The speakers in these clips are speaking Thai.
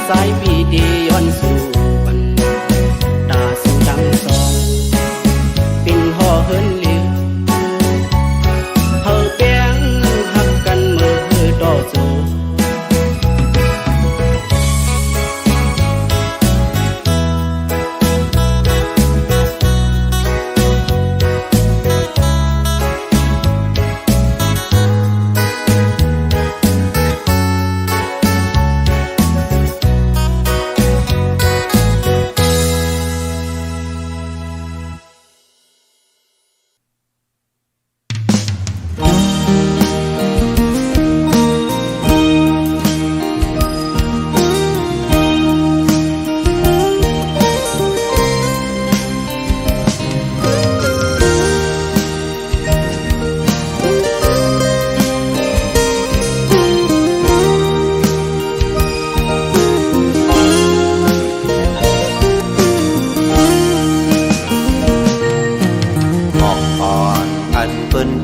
สายปีดีย้อนสู่บันตาสู่ดังสองปิ่นห่อเฮินเลี้ยวเฮาแป้งหักกันมือต่อสู้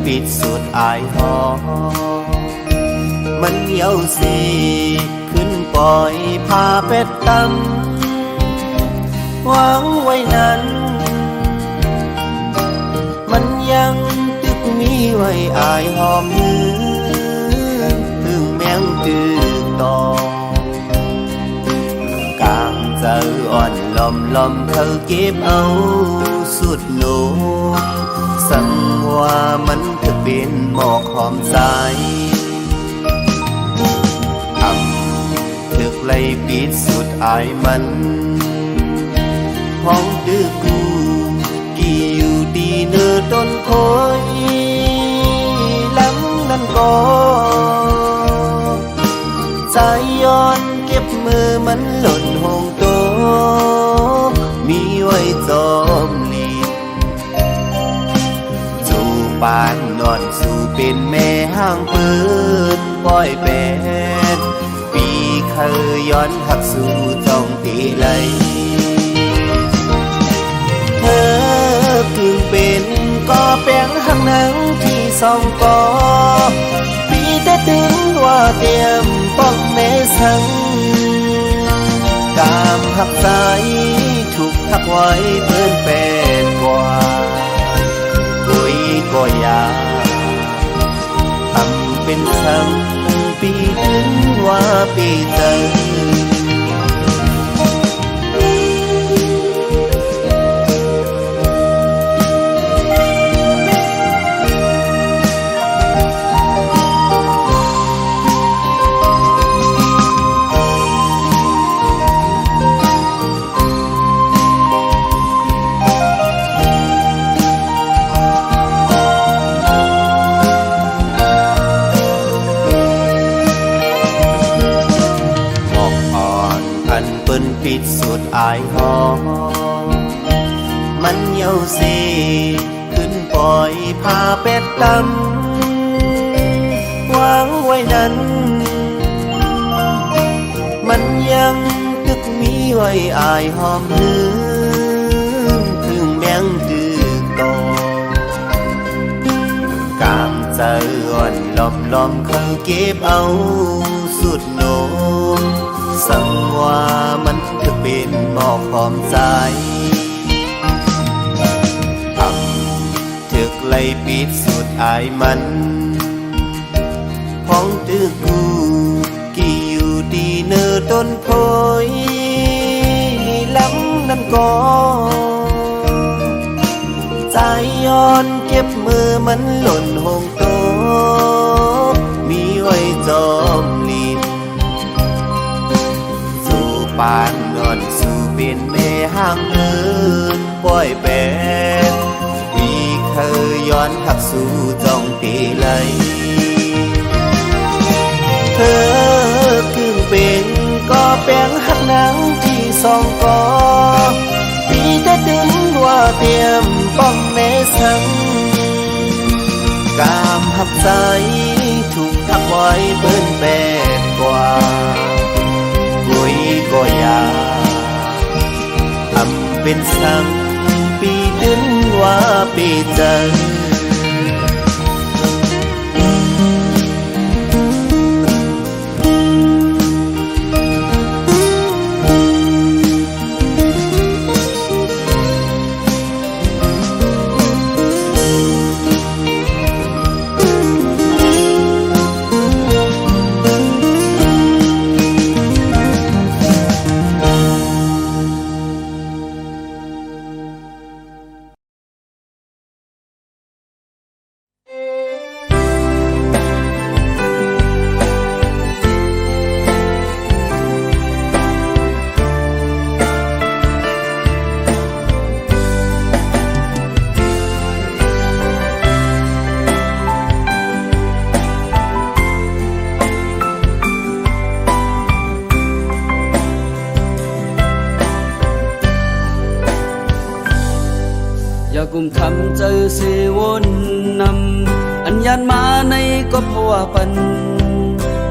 ปิดสุดอายหอมันเหี่ยวสิขึ้นปล่อยพาเป็ดตำวางไว้นั้นมันยังตึกมีไว้อายหอมมือถึงแมงตื่นต่อกลางเจออ่อนลมลมเธอเก็บเอาสุดโนสั่งว่ามันจะเป็นหมอกหอมใสถึกไล่ปิดสุดอายมันห้องดื้อกูกี่อยู่ดีเนื้อต้นโคยล้ำนั่นก็ใจย้อนเก็บมือมันหล่นห้องโตมีไว้จอมปานนอนสู่เป็นแม่ห้างเปิดปล่อยเป็นปีเคยย้อนหักสู่จ้องตีไหลเธอคือเป็นก็แป้งหักหนังที่สองกอปีแต่ถึงว่าเตรียมป้องแม่สังกามหักใจถูกหักไว้เพิ่นเป็นกว่าก็อยากทำเป็นซ้ำปีถึงว่าปีเจอปิดสุดอายหอมันเหี่ยวสิขึ้นปล่อยพาเป็ดตำวางไว้นั้นมันยังตึกมีไว้อายหอมลืมถึงแมงดื้อโตกามใจอ่อนลอมลอมเขาเก็บเอาสุดโนสั่งว่ามันจะเป็นหมอกหอมใจถึกไล่ปิดสุดอายมันห้องตื้อกูกี่อยู่ดีเนื้อต้นโพยล้ำนั่นก็ใจย้อนเก็บมือมันหล่นห้องโตมีไว้จอมปานนอนสู่เป็นแม่ห้างเอินปล่อยเป็นปีเคยย้อนหักสู่จ้องตีไหลเธอคือเป็นก็แป้งหักหนังที่สองกอปีแต่ถึงว่าเตรียมป้องแม่สังกามหักใจถูกทักไว้เปิ้นแปดกว่าก็อยากทำเป็นซ้ำปีถึงว่าปีเจอ กุมคำเจอเสวนนำอันยานมาในก็เพราะว่าปัน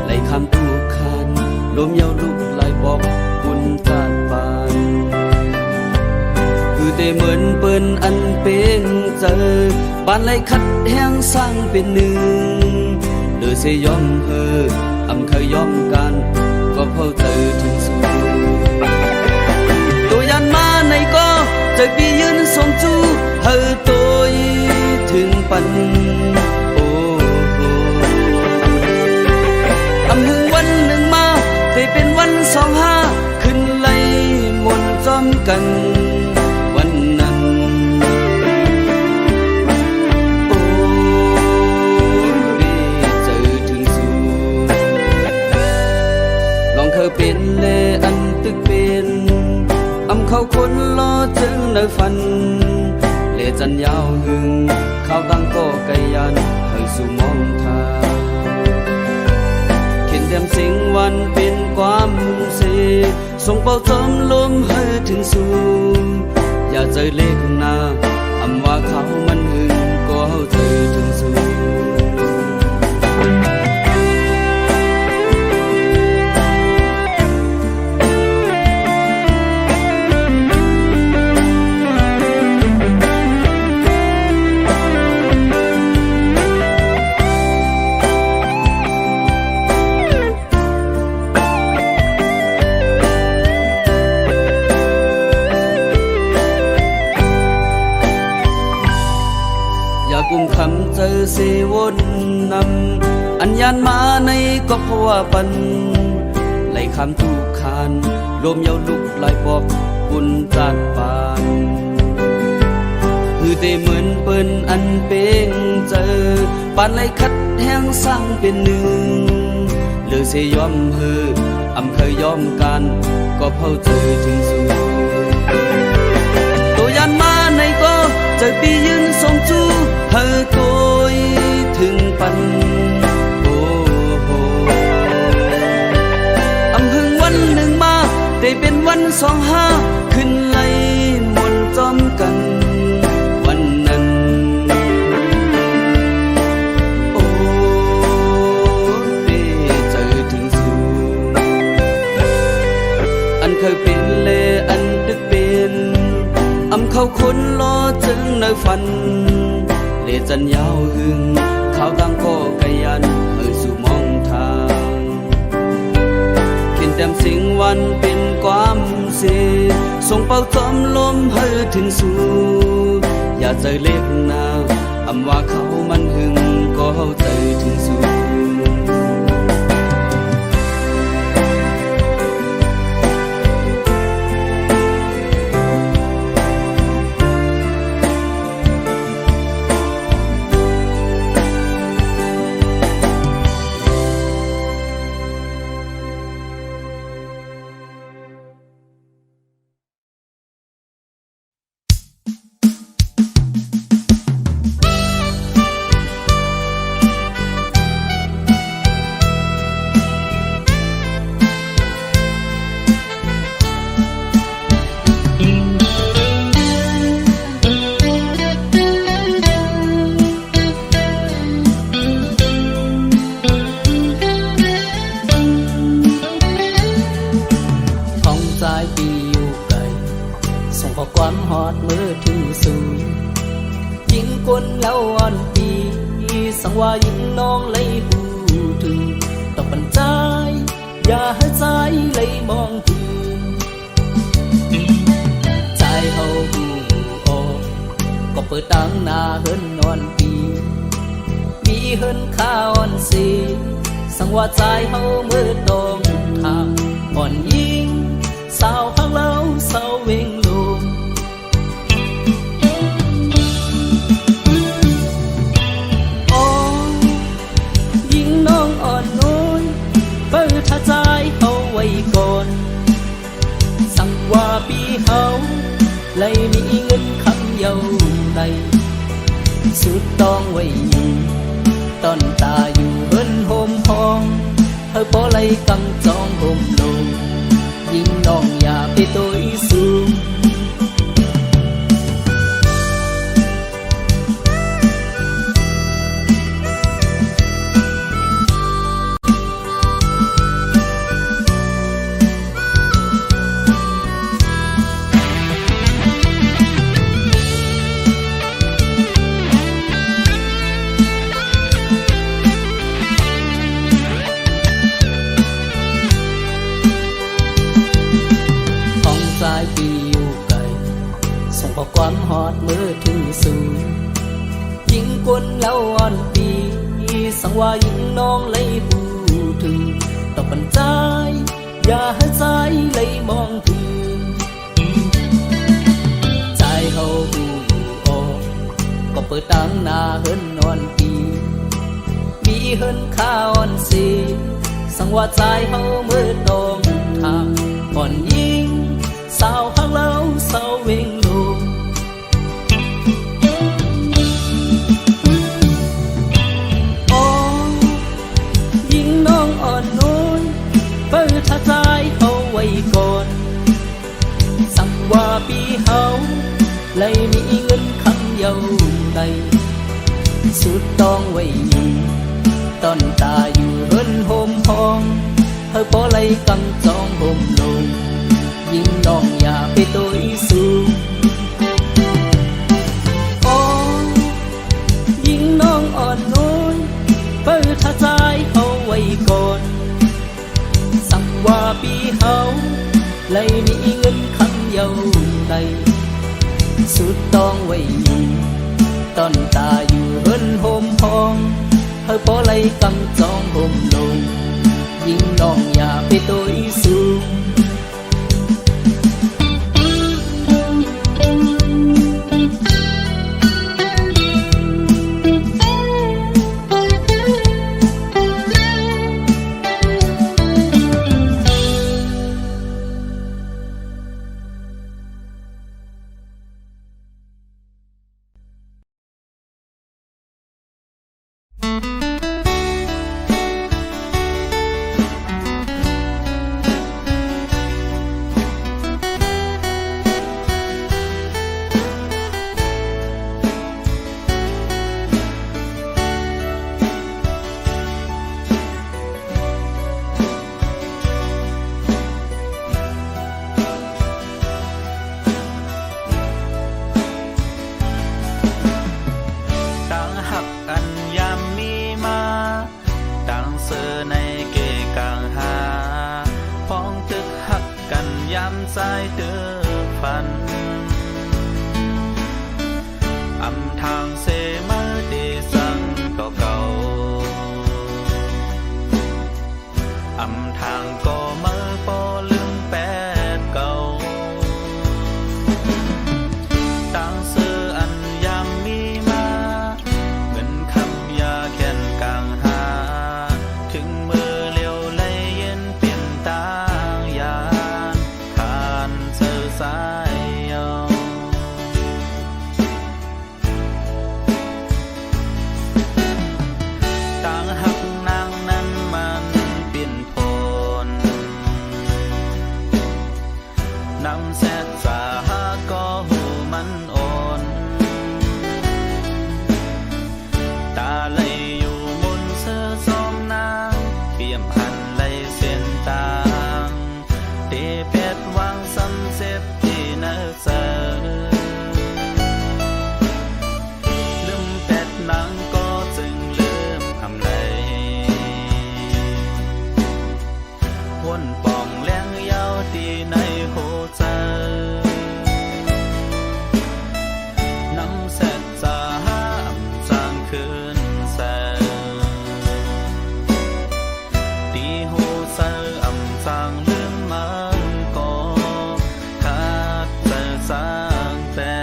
ไหลคำตูคันลมเยาวลุกไหลบอกบุญจาดปานคือแต่เหมือนเปิ้นอันเป็นเจอปานไหลคัดแห้งสร้างเป็นหนึ่งเดือเสยอมเฮออำเคยยอมกันก็เพราะเจอถึงสูงตัวยันมาในก็ใจปียืนส่งจูเฮอตัวถึงปันโอ้โหอำหึงวันหนึ่งมาได้เป็นวัน25ขึ้นไล่มนต์จอมกันวันนั้นโอ้ได้เจอถึงสูงลองเคยเป็นเลอันตึกเป็นอำเขาคนรอจึงในฝันเลจันยาวหึงข้าวตั้งก็ไกยันให้สู่มองทางเขียนเต็มสิ่งวันเป็นความเสส่งเป่าจอมลมให้ถึงสูงอย่าใจเล็กหน้าอำว่าเขามันหึงก็เอาใจถึงสูงกุมคำเจอเสวนนำอันยานมาในก็เพราะว่าปันไหลคำทุกคานลมเยาวลุกไหลบอกบุญจาดปานคือแต่เหมือนเปิ้นอันเป็นเจอปานไหลคัดแห้งสร้างเป็นหนึ่งเลือเสยอมเฮออำเคยยอมกันก็เพราะเจอถึงสูงตัวยันมาในก็เจอปียืนส่งจูเธอตัวถึงปันโอ้โหอำหึงวันหนึ่งมาได้เป็นวัน25ขึ้นไล่มนต์จอมกันวันนั้นโอ้ได้เจอถึงสูงอันเคยเป็นเลอันตึกเป็นอำเขาคนรอจึงในฝันเลจันยาวหึงข้าวตั้งก็ไกยันให้สู่มองทางเขียนเต็มสิ่งวันเป็นความเสส่งเป่าจอมลมให้ถึงสู่อย่าใจเล็กหน้าอำว่าเขามันหึงก็เข้าใจถึงสู่ความฮอดมือถึงสูงยิ่งคนเล่าอ่อนปีสังว่ายิ่งน้องเลยหูถึงต้องบรรจายอย่าให้ใจเลยมองถึงใจเฮาหูออกก็เปิดตั้งหน้าเฮิรนนอนปีมีเฮิรนข้าอ่อนสีสังว่าใจเฮามือตรงทางอ่อนยิ่งสาวข้างเล่าสาวเวงลมเปิดท่าใจเขาไว้ก่อนสั่งว่าปีเขาเลยมีเงินคำเยาในสุดต้องไว้อยู่ตอนตาอยู่เฮิรนโฮมห้องเธอพอเลยกังจองห่มลงยิ่งน้องอย่าไปตัวสูง ปีอยู่ไกลส่งข้อความฮอดมือถึงสู่ยิ่งกวนแล้วอ่อนปีสังว่ายิ่งน้องเลยพูดถึงต้องบรรจายอย่าให้ใจเลยมองถึงใจเฮาหูอยู่ออกก็เปิดตังหน้าเฮิรนนอนปีมีเฮิรนข้าอ่อนสีสังว่าใจเฮาเมื่อตรงทางก่อนยิงสาวหักแล้วสาวเวงลงอ๋อยิงน้องอ่อนน้อยเปิดท่าใจเฮาไว้ก่อนสังว่าปีเฮาเลยมีเงินคำเยาใดสุดต้องไว้อยู่ตอนตาอยู่เฮิรนโฮมพองเฮาพอเลยกำจองห่มลงยิ่งน้องอย่าไปตัวสูงอ๋อยิ่งน้องอ่อนน้อยเปิดท่าใจเฮาไว้ก่อนสังว่าปีเฮาเลยมีเงินคำเยาใดสุดต้องไว้อยู่ตอนตาอยู่เฮิรนโฮมพองเฮาพอเลยกำจองห่มลงยิ่งน้องอย่าไปตัวสูงสายเดือฝันอำทางเสมาดีสังเก่าอำทางก็มาปอลืมแปดเก่าตั้งซื้ออันยามมีมาเงินคำยาแค้นกลางหาถึงมือเลี้ยวไหลเย็นเปลี่ยนตางยาสายยาวต่างหักนางนั้นมันเปลี่ยนผลนำแสดสาหาก็หูมันอ่อนตาไหลอยู่บนเสื้อซอมนางเปี่ยมหันไหลเส้นตางเดเพชรวางซ้ำเสพเสลืมเป็ดนางก็จึงลืมอำไหลวนป่องแรงยาวที่ในหัวใจนำแสดสาหาจางคืนแสตีหัวใจอำจางลืมมันก็สร้างแต่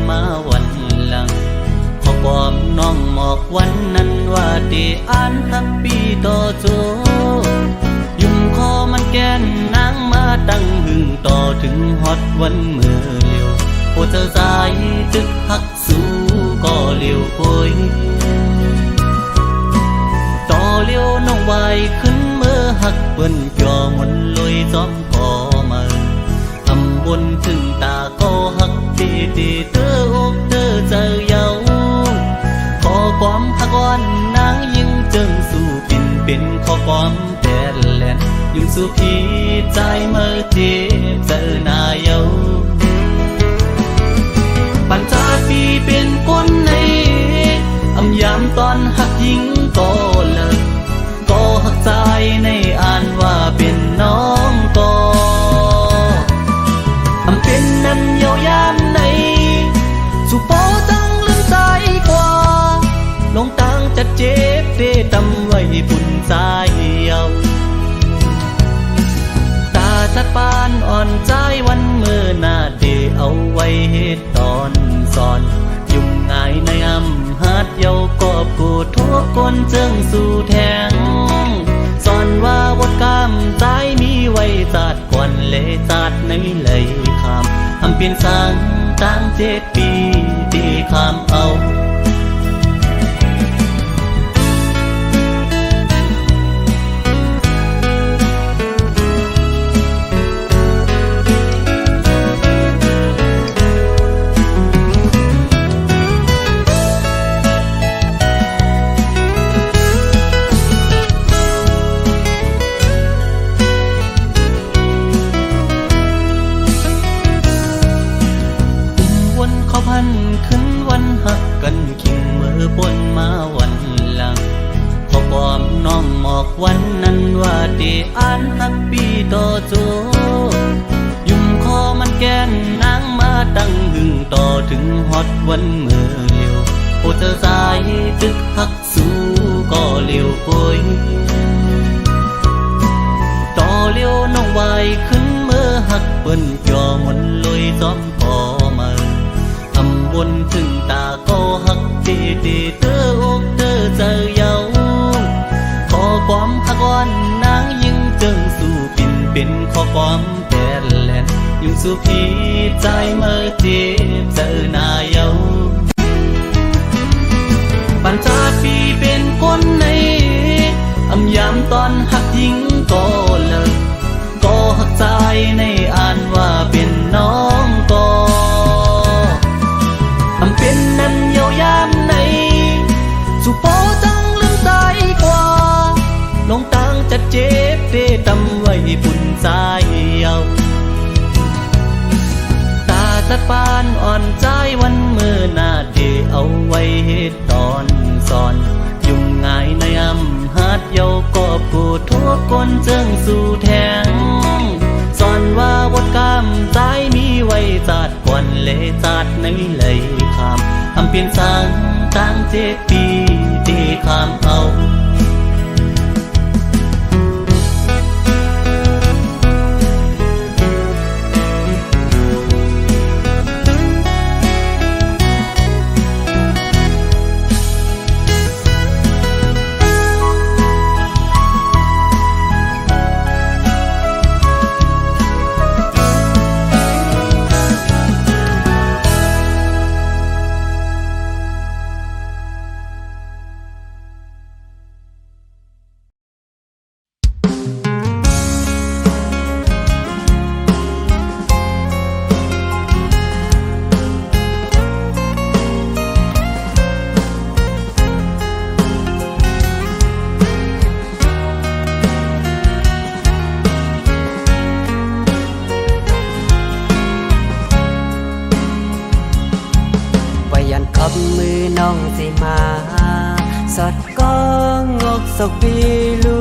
มาวันหลังขอความน้องหมอกวันนั้นว่าได้อ่านฮักปีต่อโจยุ่มคอมันแก่นนางมาตั้งหึงต่อถึงฮอดวันเมื่อเร็วโอ้เจ้าสายจึกหักสู้ก็เร็วโอยต่อเร็วน้องไวขึ้นเมื่อหักเปิ้นจ่อมนลอยจอมพอมาทำบนถึงตาก็หักดีดีเตออกเตอเจอเยาขอความหักอ่อนนางยิ่งจึงสู้ปิ่นเป็นขอความแต่แลนยิ่งสู้พี่ใจเมื่อเจ็บเจอหน้าเยาปัญจาปีเป็นคนในอำยามตอนหักยิ่งก็เลิกก็หักใจในอ่านว่าเป็นน้องก็อำเป็นนั้นเยาวยามในสุโปตั้งลืมใจกว่าลงตังจะเจ็บเดตำไว้ปุ่นใจเยาตาจัดปานอ่อนใจวันเมื่อหน้าเดเอาไว้เหตุตอนสอนยุ่งง่ายในอำหัดเยากอบกูทั่วคนเจิงสู่แทงสอนว่าบทกรรมใจมีไว้จัดก่อนเลยจัดในเลยคำอำเปลี่ยนสังตั้ง7 ปีที่คำเอาขึ้นวันหักกันขิงเมื่อบนมาวันหลังขอความน้องหมอกวันนั้นว่าได้อ่านหักปีต่อโจยุ่มคอมันแก่นนางมาตั้งหึงต่อถึงฮอดวันเมื่อเร็วโอ้เธอสายจึกหักสู้ก็เร็วโอยต่อเร็วน้องไวขึ้นเมื่อหักเปิ้นจ่อมนลอยจอมพอมาทำบนถึงตาก็หักดีดีเตออกเตอเจอเยาขอความหักอ่อนนางยิ่งจึงสู้ปิ่นเป็นขอความแต่แลนยิ่งสู้พี่ใจเมื่อเจ็บเจอหน้าเยาปัญจาปีเป็นคนในอำยามตอนหักยิ่งก็เลิกก็หักใจในอ่านว่าเป็นน้องก็อำเป็นนั้นเยาวยามในสุโปจังลืมใจกว่าลงตังจะเจ็บเดตำไว้ปุ่นใจเยาตาจัดปานอ่อนใจวันเมื่อหน้าเดเอาไว้เหตุตอนสอนยุ่งง่ายในอำหัดเยากอบกูทั่วคนเจิงสู่แทงสอนว่าบทกรรมใจมีไว้จัดก่อนเลยจัดในเลยคำอำเปลี่ยนสังตั้ง7 ปีที่คำเอามือน้องสิมาสอดก้องงกศกปีลู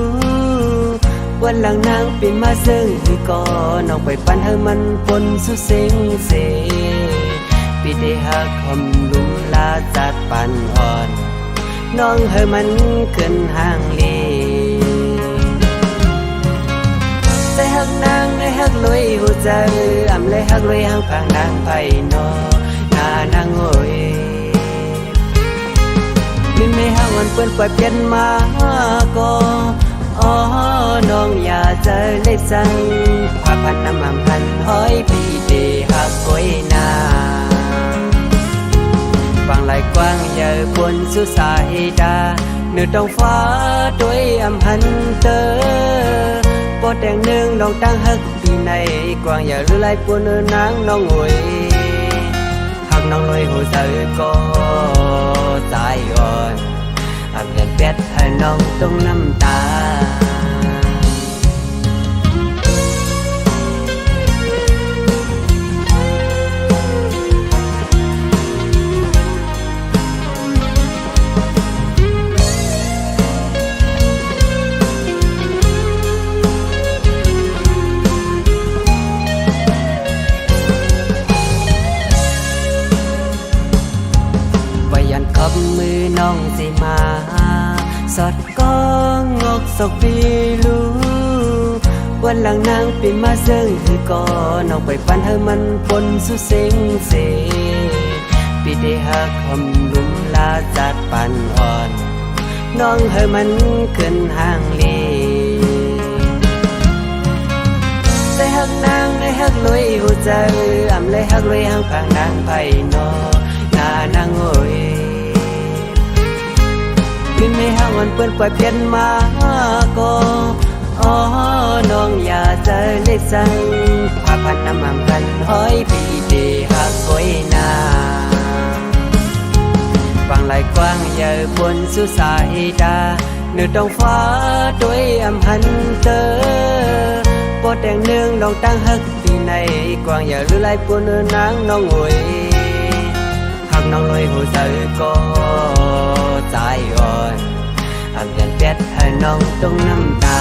วันหลังนางปีมาซึ่งคือก่อน้องไปปั้นให้มันปนสุเซ็งเสปีได้หักคำลุมลาจัดปันอ่อนน้องให้มันขึ้นห่างเลใจหักนางได้หักลอยหัวใจอำเลยหักลอยห่างพางนางไผ่นอนางง นปล่อยเปลี่ยนมาก็อ๋อน้องอย่าเจอเลยสั่งพาพันน้ำมันพันห้อยพี่เดหักก้อยนาฟังไหลกว้างเยอะบนสุสายดาเนื้อตองฟ้าด้วยอำหันเตอปอดแดงหนึ่งน้องตั้งฮักปีในกว้างอย่าลือไหลปวนเนื้อนางน้องงวยหักน้องลอยหัวใจก็ตายอ่อนอำเงินเป็ดให้น้องต้องน้ำตาขอบมือน้องสิมาสอดก้องงอกศกปีลูวันหลังนางปีมาซึ่งคือก่อน้องไปปันให้มันปนสุเซ็งเสปีได้หักคำลุมลาจัดปันอ่อนน้องให้มันขึ้นห่างเลได้หักนางได้หักลอยหัวใจอ่ำเลยหักลอยห่างพางนางไผ่นอหน้านางโอยมินไม่ห่างวันเปิ้นปล่อยเปลี่ยนมาก็อ๋อน้องอย่าเจอเลยสั่งพาพันน้ำมันกันห้อยพี่เดหักก้อยนาฟังไหลกว้างเยอะบนสุสายดาเนื้อตองฟ้าด้วยอำหันเตอปอดแดงหนึ่งน้องตั้งฮักปีในกว้างอย่าลือไหลปวนเนื้อนางน้องงวยหักน้องลอยหัวใจก็ตายอ่อนอำเงินเป็ดให้น้องต้องน้ำตา